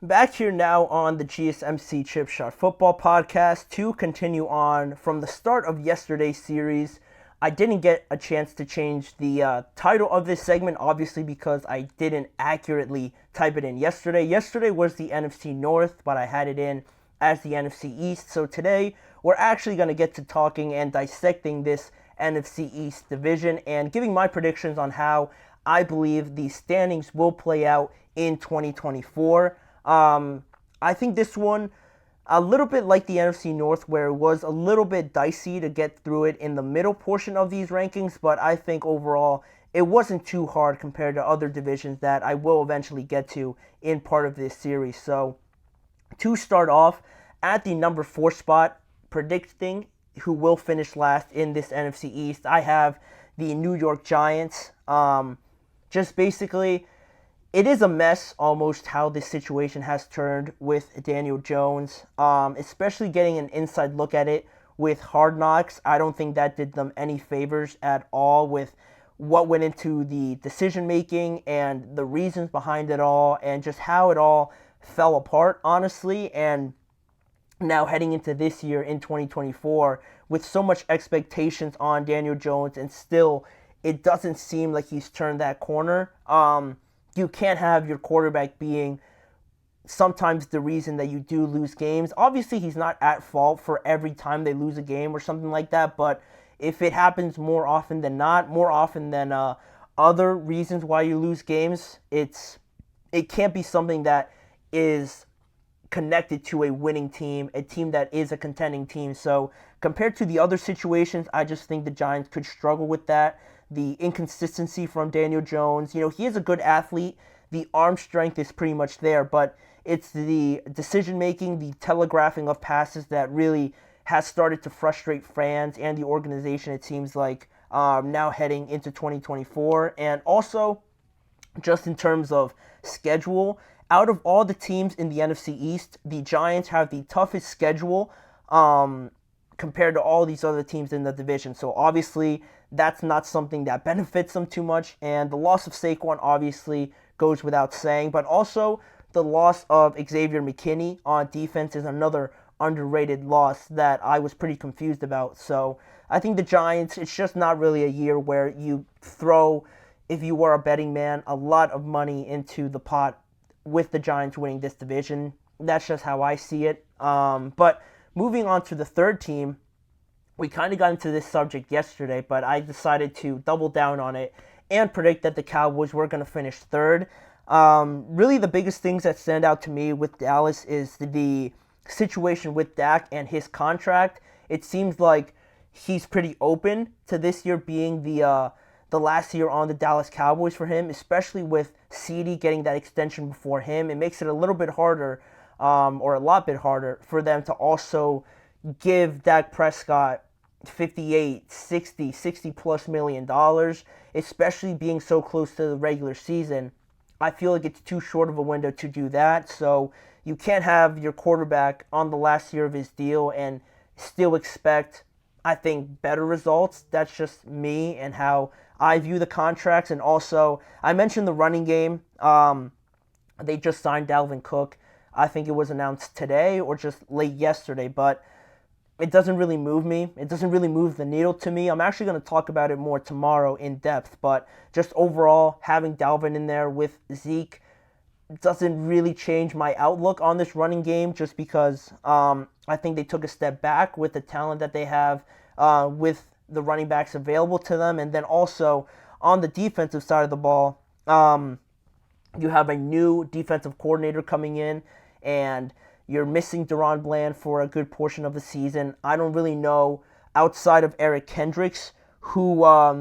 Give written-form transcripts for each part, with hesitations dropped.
Back here now on the GSMC Chip Shot Football Podcast to continue on from the start of yesterday's series. I didn't get a chance to change the title of this segment, obviously, because I didn't accurately type it in yesterday. Yesterday was the NFC North, but I had it in as the NFC East. So today, we're actually going to get to talking and dissecting this NFC East division and giving my predictions on how I believe the standings will play out in 2024. I think this one, a little bit like the NFC North, where it was a little bit dicey to get through it in the middle portion of these rankings, but I think overall it wasn't too hard compared to other divisions that I will eventually get to in part of this series. So, to start off, at the number 4 spot, predicting who will finish last in this NFC East, I have the New York Giants. Just basically, it is a mess almost how this situation has turned with Daniel Jones, especially getting an inside look at it with Hard Knocks. I don't think that did them any favors at all with what went into the decision making and the reasons behind it all and just how it all fell apart, honestly. And now heading into this year in 2024 with so much expectations on Daniel Jones, and still it doesn't seem like he's turned that corner. You can't have your quarterback being sometimes the reason that you do lose games. Obviously, he's not at fault for every time they lose a game or something like that, but if it happens more often than not, more often than other reasons why you lose games, it can't be something that is connected to a winning team, a team that is a contending team. So compared to the other situations, I just think the Giants could struggle with that. The inconsistency from Daniel Jones, he is a good athlete. The arm strength is pretty much there, but it's the decision making, the telegraphing of passes that really has started to frustrate fans and the organization, it seems like, now heading into 2024. And also, just in terms of schedule, out of all the teams in the NFC East, the Giants have the toughest schedule compared to all these other teams in the division. So obviously, that's not something that benefits them too much. And the loss of Saquon obviously goes without saying. But also, the loss of Xavier McKinney on defense is another underrated loss that I was pretty confused about. So I think the Giants, it's just not really a year where you throw, if you were a betting man, a lot of money into the pot with the Giants winning this division. That's just how I see it. But moving on to the third team, we kind of got into this subject yesterday, but I decided to double down on it and predict that the Cowboys were going to finish third. Really, the biggest things that stand out to me with Dallas is the situation with Dak and his contract. It seems like he's pretty open to this year being the last year on the Dallas Cowboys for him, especially with CeeDee getting that extension before him. It makes it a little bit harder, or a lot bit harder, for them to also give Dak Prescott 58, 60 plus $million, especially being so close to the regular season. I feel like it's too short of a window to do that. So you can't have your quarterback on the last year of his deal and still expect, I think, better results. That's just me and how I view the contracts. And also, I mentioned the running game. They just signed Dalvin Cook. I think it was announced today or just late yesterday, but it doesn't really move me. It doesn't really move the needle to me. I'm actually going to talk about it more tomorrow in depth, but just overall, having Dalvin in there with Zeke doesn't really change my outlook on this running game, just because I think they took a step back with the talent that they have with the running backs available to them. And then also on the defensive side of the ball, you have a new defensive coordinator coming in, and you're missing Deron Bland for a good portion of the season. I don't really know, outside of Eric Kendricks, who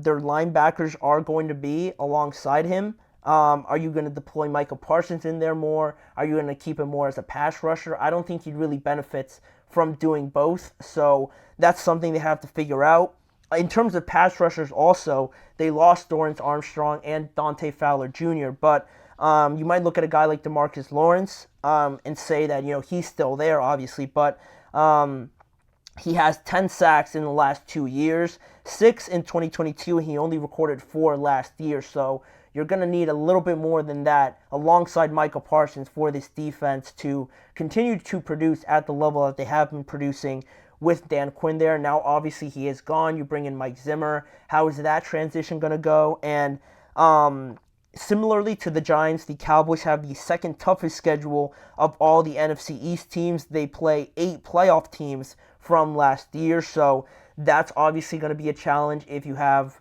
their linebackers are going to be alongside him. Are you going to deploy Michael Parsons in there more? Are you going to keep him more as a pass rusher? I don't think he really benefits from doing both. So that's something they have to figure out. In terms of pass rushers also, they lost Dorrance Armstrong and Dante Fowler Jr., but you might look at a guy like DeMarcus Lawrence and say that, he's still there, obviously, but he has 10 sacks in the last 2 years, 6 in 2022, and he only recorded 4 last year. So you're going to need a little bit more than that alongside Michael Parsons for this defense to continue to produce at the level that they have been producing with Dan Quinn there. Now, obviously, he is gone. You bring in Mike Zimmer. How is that transition going to go? And similarly to the Giants, the Cowboys have the second toughest schedule of all the NFC East teams. They play 8 playoff teams from last year, so that's obviously going to be a challenge if you have,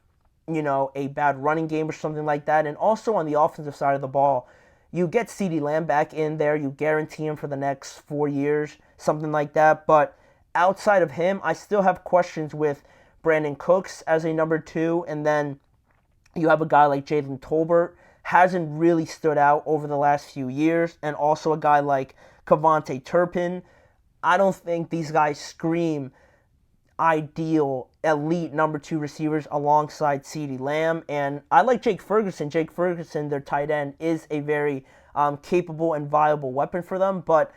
a bad running game or something like that. And also on the offensive side of the ball, you get CeeDee Lamb back in there. You guarantee him for the next 4 years, something like that. But outside of him, I still have questions with Brandon Cooks as a number 2. And then you have a guy like Jalen Tolbert, hasn't really stood out over the last few years. And also a guy like Kevontae Turpin. I don't think these guys scream ideal elite number 2 receivers alongside CeeDee Lamb. And I like Jake Ferguson. Jake Ferguson, their tight end, is a very capable and viable weapon for them, but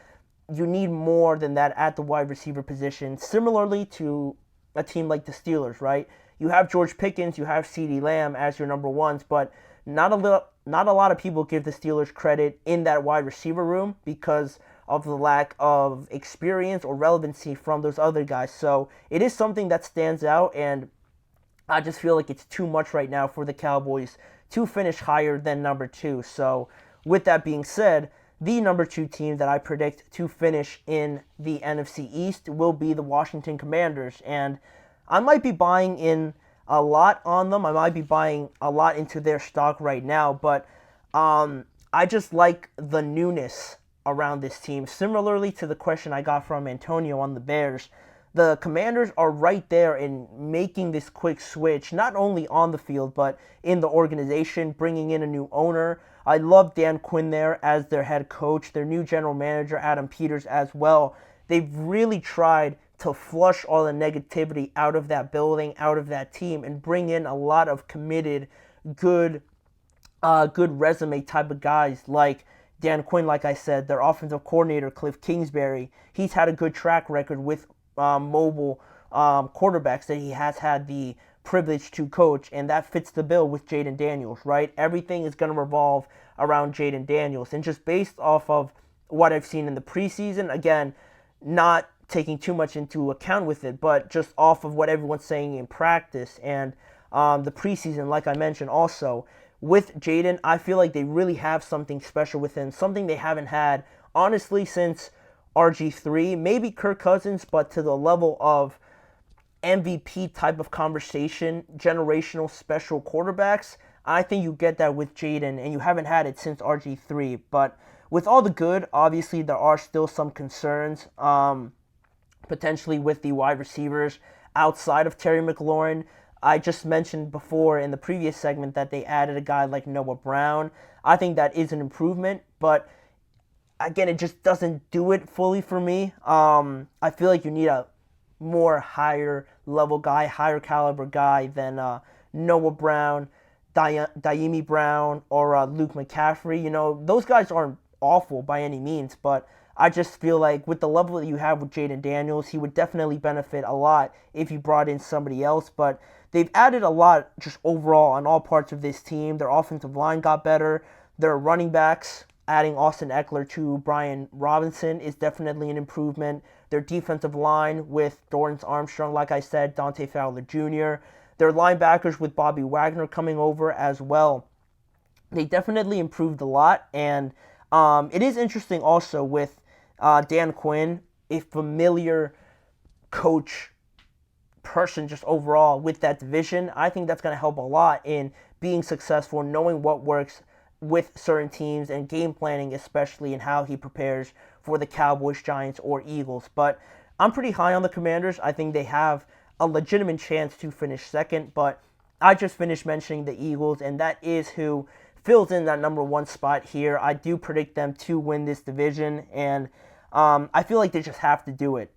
you need more than that at the wide receiver position. Similarly to a team like the Steelers, right? You have George Pickens, you have CeeDee Lamb as your number 1s, but not a lot of people give the Steelers credit in that wide receiver room because of the lack of experience or relevancy from those other guys. So it is something that stands out, and I just feel like it's too much right now for the Cowboys to finish higher than number 2. So with that being said, the number 2 team that I predict to finish in the NFC East will be the Washington Commanders. And I might be buying in a lot on them. I might be buying a lot into their stock right now, but I just like the newness around this team. Similarly to the question I got from Antonio on the Bears, the Commanders are right there in making this quick switch, not only on the field, but in the organization, bringing in a new owner. I love Dan Quinn there as their head coach, their new general manager, Adam Peters, as well. They've really tried to flush all the negativity out of that building, out of that team, and bring in a lot of committed, good resume type of guys like Dan Quinn, like I said, their offensive coordinator, Cliff Kingsbury. He's had a good track record with mobile quarterbacks that he has had the privilege to coach, and that fits the bill with Jaden Daniels, right? Everything is going to revolve around Jaden Daniels. And just based off of what I've seen in the preseason, again, not taking too much into account with it, but just off of what everyone's saying in practice and the preseason, like I mentioned also, with Jaden, I feel like they really have something special with him, something they haven't had, honestly, since RG3, maybe Kirk Cousins, but to the level of MVP type of conversation, generational special quarterbacks. I think you get that with Jaden, and you haven't had it since RG3. But with all the good, obviously there are still some concerns, potentially with the wide receivers outside of Terry McLaurin. I just mentioned before in the previous segment that they added a guy like Noah Brown. I think that is an improvement, but again, it just doesn't do it fully for me. I feel like you need a more higher level guy, higher caliber guy than Noah Brown, Daimi Brown, or Luke McCaffrey. Those guys aren't awful by any means, but I just feel like with the level that you have with Jaden Daniels, he would definitely benefit a lot if you brought in somebody else. But they've added a lot just overall on all parts of this team. Their offensive line got better. Their running backs, adding Austin Eckler to Brian Robinson, is definitely an improvement. Their defensive line with Dorrance Armstrong, like I said, Dante Fowler Jr. Their linebackers with Bobby Wagner coming over as well. They definitely improved a lot. And it is interesting also with Dan Quinn, a familiar coach person just overall with that division. I think that's going to help a lot in being successful, knowing what works with certain teams and game planning, especially in how he prepares for the Cowboys, Giants, or Eagles. But I'm pretty high on the Commanders. I think they have a legitimate chance to finish second, but I just finished mentioning the Eagles, and that is who fills in that number 1 spot here. I do predict them to win this division, and I feel like they just have to do it,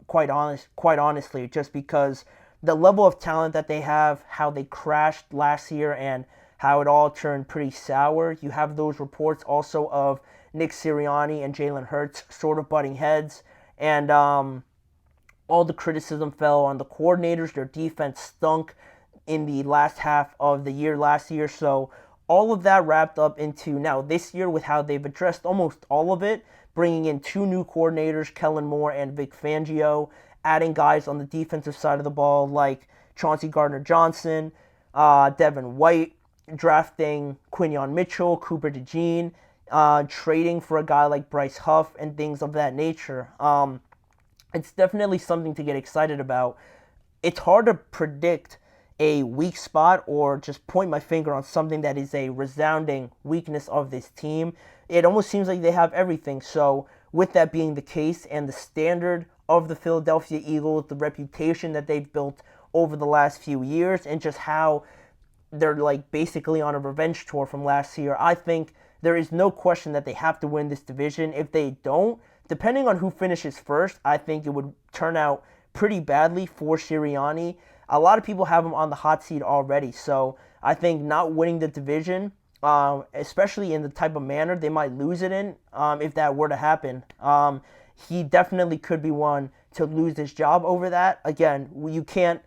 quite honestly, just because the level of talent that they have, how they crashed last year, and how it all turned pretty sour. You have those reports also of Nick Sirianni and Jalen Hurts sort of butting heads, and all the criticism fell on the coordinators. Their defense stunk in the last half of the year last year, so all of that wrapped up into now this year with how they've addressed almost all of it, bringing in two new coordinators, Kellen Moore and Vic Fangio, adding guys on the defensive side of the ball like Chauncey Gardner-Johnson, Devin White, drafting Quinyon Mitchell, Cooper DeJean, trading for a guy like Bryce Huff, and things of that nature. It's definitely something to get excited about. It's hard to predict a weak spot or just point my finger on something that is a resounding weakness of this team. It almost seems like they have everything. So with that being the case and the standard of the Philadelphia Eagles, the reputation that they've built over the last few years, and just how they're like basically on a revenge tour from last year, I think there is no question that they have to win this division. If they don't, depending on who finishes first, I think it would turn out pretty badly for Sirianni. A lot of people have him on the hot seat already, so I think not winning the division, especially in the type of manner they might lose it in, if that were to happen, he definitely could be one to lose his job over that. Again, you can't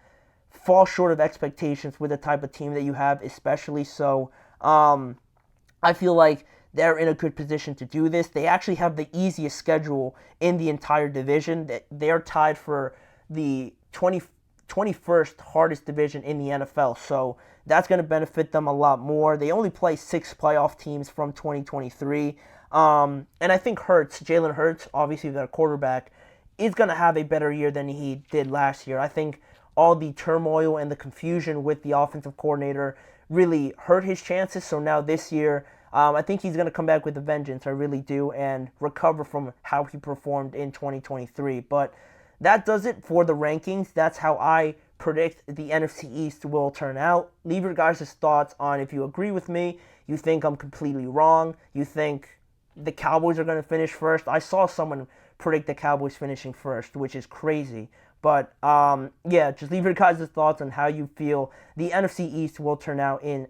fall short of expectations with the type of team that you have, especially. So I feel like they're in a good position to do this. They actually have the easiest schedule in the entire division. They're tied for the 21st hardest division in the NFL, so that's going to benefit them a lot more. They only play 6 playoff teams from 2023, and I think Jalen Hurts, obviously their quarterback, is going to have a better year than he did last year. I think all the turmoil and the confusion with the offensive coordinator really hurt his chances, so now this year, I think he's going to come back with a vengeance, I really do, and recover from how he performed in 2023. But that does it for the rankings. That's how I predict the NFC East will turn out. Leave your guys' thoughts on if you agree with me, you think I'm completely wrong, you think the Cowboys are going to finish first. I saw someone predict the Cowboys finishing first, which is crazy. But, yeah, just leave your guys' thoughts on how you feel the NFC East will turn out in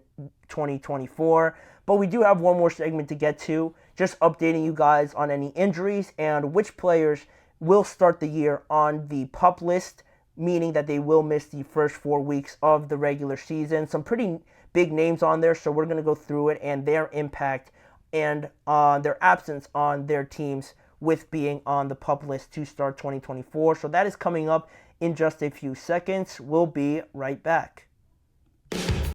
2024. But we do have one more segment to get to, just updating you guys on any injuries and which players will start the year on the PUP list, meaning that they will miss the first 4 weeks of the regular season. Some pretty big names on there, so we're going to go through it and their impact and their absence on their teams with being on the PUP list to start 2024. So that is coming up in just a few seconds. We'll be right back.